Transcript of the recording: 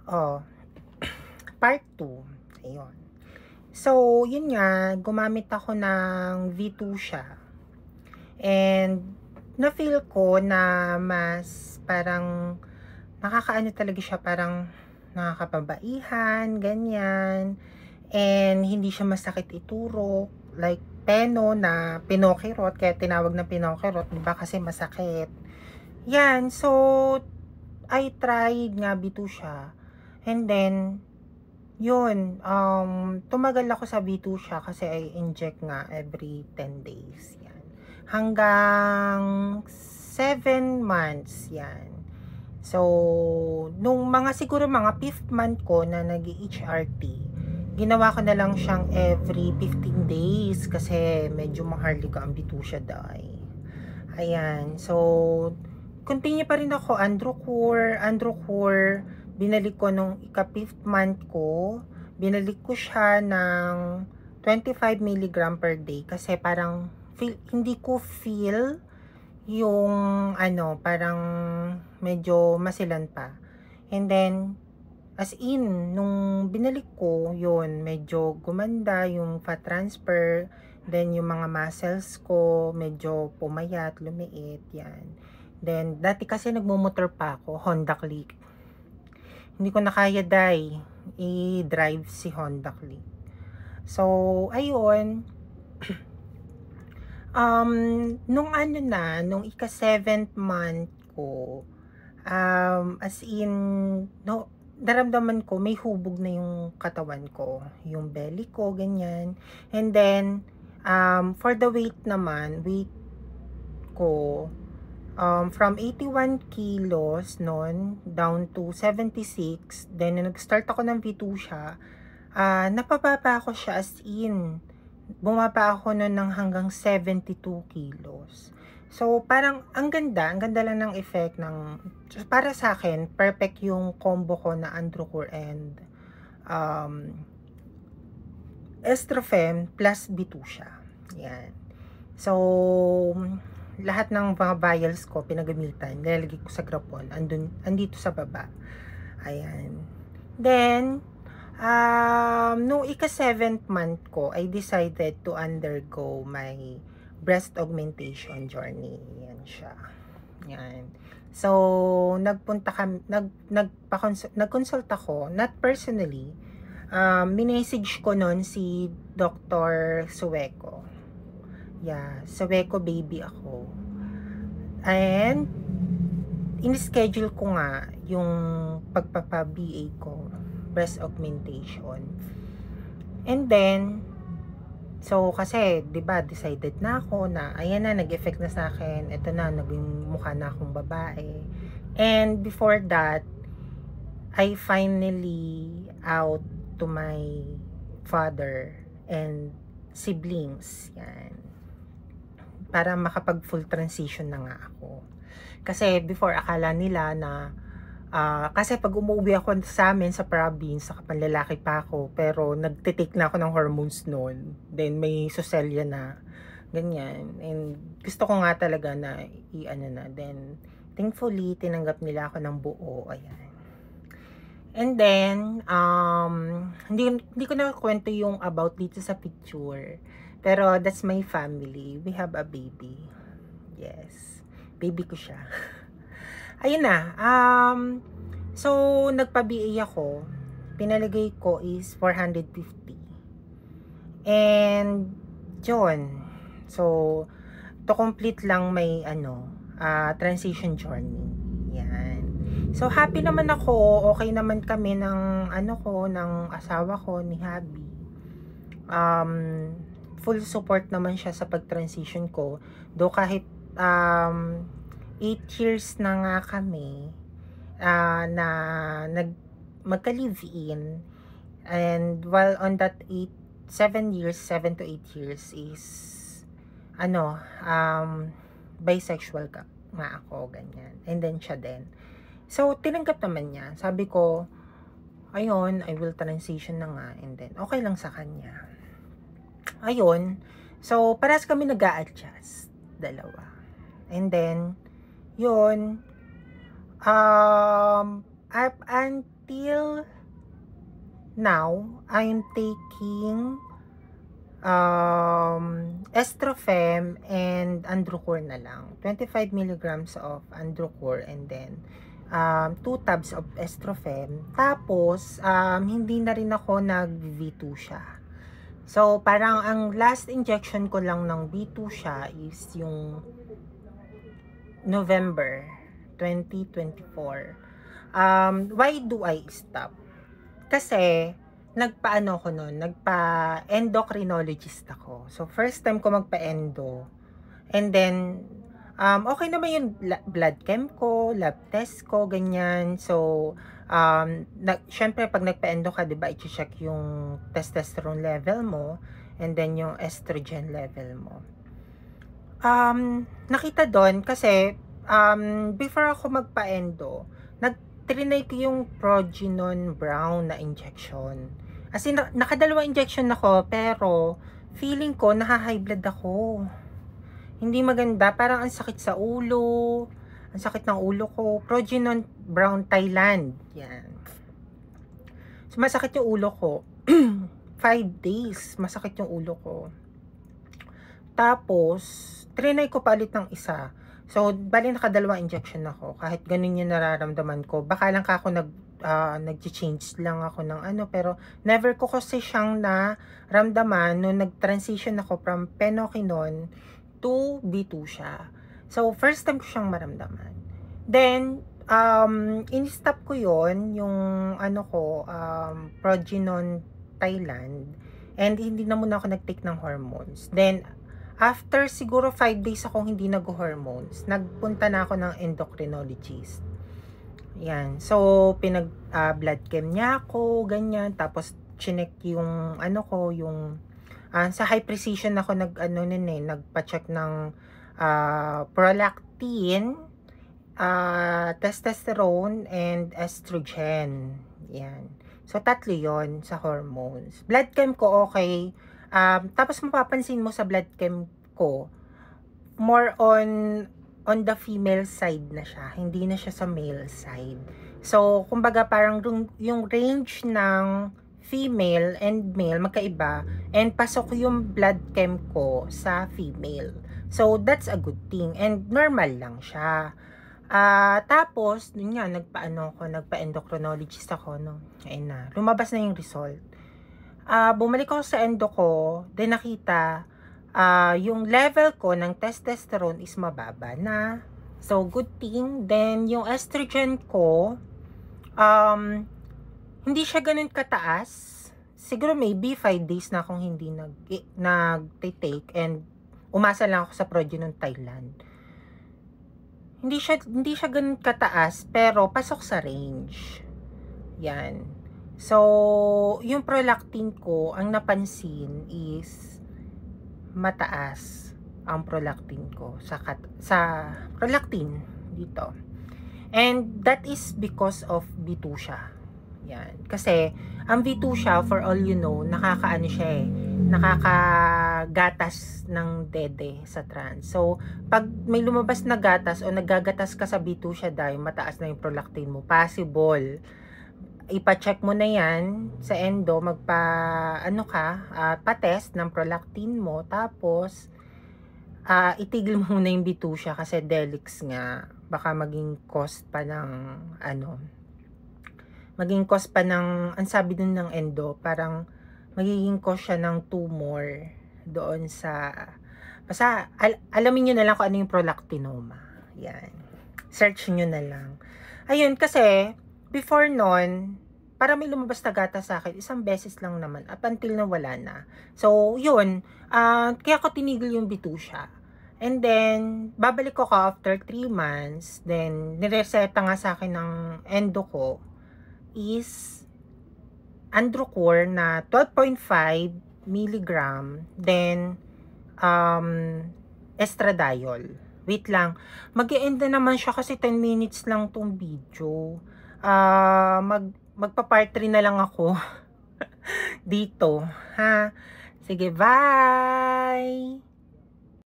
Oh, part 2. Ayun. So, yun nga, gumamit ako ng V2 siya. And, na-feel ko na mas parang nakakaano talaga siya, parang nakakapabaihan, ganyan. And, hindi siya masakit iturok. Like, peno na pinokirot, kaya tinawag na pinokirot, diba kasi masakit. Yan, so, I tried nga V2 siya. And then, yun, tumagal ako sa V2 siya kasi I inject nga every 10 days. Yan. Hanggang 7 months. Yan. So, nung siguro mga 5th month ko na nag-HRT, ginawa ko na lang siyang every 15 days kasi medyo maharli ko ang V2 siya dahil. Ayan. So, continue pa rin ako, Androcur, binalik ko nung ika-5th month ko, binalik ko siya ng 25 mg per day kasi parang hindi ko feel yung parang medyo masilan pa. And then, as in, nung binalik ko, yun, medyo gumanda yung fat transfer, then yung mga muscles ko, medyo pumayat, lumiit, yan. Then, dati kasi nagmumotor pa ako, Honda Click. Hindi ko na kaya i-drive si Honda Click. So, ayun. Nung nung ika-7th month ko, as in, no, naramdaman ko, may hubog na yung katawan ko, yung belly ko, ganyan. And then, for the weight naman, weight ko, from 81 kilos noon down to 76. Then, nag-start ako ng V2 siya, napababa ako siya as in. Bumaba ako noon ng hanggang 72 kilos. So, parang ang ganda lang ng effect ng, para sa akin, perfect yung combo ko na Androcur and Estrophem plus B2 siya. Yan. So, lahat ng mga vials ko, pinagamitan, nilalagay ko sa grapon, andito sa baba. Ayan. Then, nung ika-7th month ko, I decided to undergo my breast augmentation journey. Yan siya. Yan. So, nag-consult ako, not personally, minessage ko nun si Dr. Sueco. Yeah, Sueco baby ako. And, in-schedule ko nga yung pagpapa-BA ko, breast augmentation. And then, so kasi 'di ba decided na ako na ayan na, nag-effect na sa akin, ito na, naging mukha na akong babae. And before that, I finally out to my father and siblings, yan, para makapag full transition na nga ako. Kasi before, akala nila na kasi pag umuwi ako sa amin sa province, sa panlalaki pa ako, pero nagtitake na ako ng hormones noon. Then may soselya na, ganyan. And gusto ko nga talaga na na. Then thankfully, tinanggap nila ako ng buo. Ayan. And then, hindi ko na kwento yung about dito sa picture. Pero that's my family. We have a baby. Yes. Baby ko siya. Ayun na. So, nagpa-BA ako. Pinalagay ko is 450. And, yun. So, to complete lang may transition journey. Yan. So, happy naman ako. Okay naman kami ng ng asawa ko, ni Habi. Full support naman siya sa pag-transition ko. Though kahit 8 years na nga kami na magka-live-in, and while on that 7 to 8 years is bisexual nga ako, ganyan. And then siya din. So, tinanggap naman niya. Sabi ko, ayun, I will transition na nga. And then, okay lang sa kanya. Ayun. So, parehas kami nag-a-adjust. Dalawa. And then, yun, up until now, I'm taking Estrofem and Androcur na lang. 25 milligrams of Androcur and then 2 tabs of Estrofem. Tapos, hindi na rin ako nag-V2 siya. So, parang ang last injection ko lang ng V2 siya is yung November 2024. Why do I stop? Kasi, nagpa-ano ko nun, nagpa-endocrinologist ako. So, first time ko magpa-endo. And then, okay naman yung blood chem ko, lab test ko, ganyan. So, syempre, pag nagpa-endo ka, diba, i-check yung testosterone level mo, and then yung estrogen level mo. Nakita doon, kasi, before ako magpa-endo, trinay ko yung Progenon brown na injection. As in, nakadalawa injection ako, pero feeling ko, naha-high blood ako. Hindi maganda, parang ang sakit sa ulo, ang sakit ng ulo ko. Progenon brown Thailand, yan. So, masakit yung ulo ko. 5 days, masakit yung ulo ko. Tapos, trinay ko palit ng isa. So, bali nakadalawa injection ako. Kahit ganun yung nararamdaman ko. Baka lang ako nag-change lang ako ng ano. Pero, never ko kasi siyang naramdaman nung nag-transition ako from Penokinon to B2 siya. So, first time ko siyang maramdaman. Then, in-stop ko yon yung ano ko, Progenon Thailand. And, hindi na muna ako nag-take ng hormones. Then, after siguro 5 days akong hindi nag-hormones, nagpunta na ako ng endocrinologist. Yan. So, blood chem niya ako, ganyan. Tapos, chinek yung, ano ko, yung, sa high precision ako nagpa-check ng prolactin, testosterone, and estrogen. Yan. So, tatlo yon sa hormones. Blood chem ko okay. Tapos mapapansin mo sa blood chem ko, more on the female side na siya. Hindi na siya sa male side. So, kumbaga parang yung range ng female and male magkaiba, and pasok yung blood chem ko sa female. So, that's a good thing. And normal lang siya. Tapos, dun nga, nagpa-endocrinologist ako, no? Ayun na. Lumabas na yung result. Bumalik ako sa endo ko, then nakita, yung level ko ng testosterone is mababa na. So, good thing. Then, yung estrogen ko, hindi siya ganun kataas. Siguro maybe 5 days na akong hindi nag-take and umasa lang ako sa Progenon Thailand. Hindi siya ganun kataas, pero pasok sa range. Yan. So, yung prolactin ko, ang napansin is mataas ang prolactin ko sa prolactin dito. And that is because of B2 siya. Yan. Kasi, ang B2 siya, for all you know, nakakagatas ng dede sa trans. So, pag may lumabas na gatas o naggagatas ka sa B2 siya dahil mataas na yung prolactin mo, possible ipa-check mo na yan sa endo, pa-test ng prolactin mo, tapos, itigil mo muna yung B2 siya kasi delix nga, baka maging cause pa ng, ang sabi dun ng endo, parang, magiging cause siya ng tumor doon sa, basta, alamin nyo na lang kung ano yung prolactinoma. Yan. Search nyo na lang. Ayun, kasi, before nun, para may lumabas na gata sa akin, isang beses lang naman, up until na wala na. So, yun, kaya ko tinigil yung B2 siya. And then, babalik ko after 3 months, then, nireseta nga sa akin ng endo ko, is, Androcur na 12.5 milligram, then, estradiol. Wait lang, mag-e-end na naman siya kasi 10 minutes lang tong video. Magpa-part 3 na lang ako dito, ha? Sige, bye!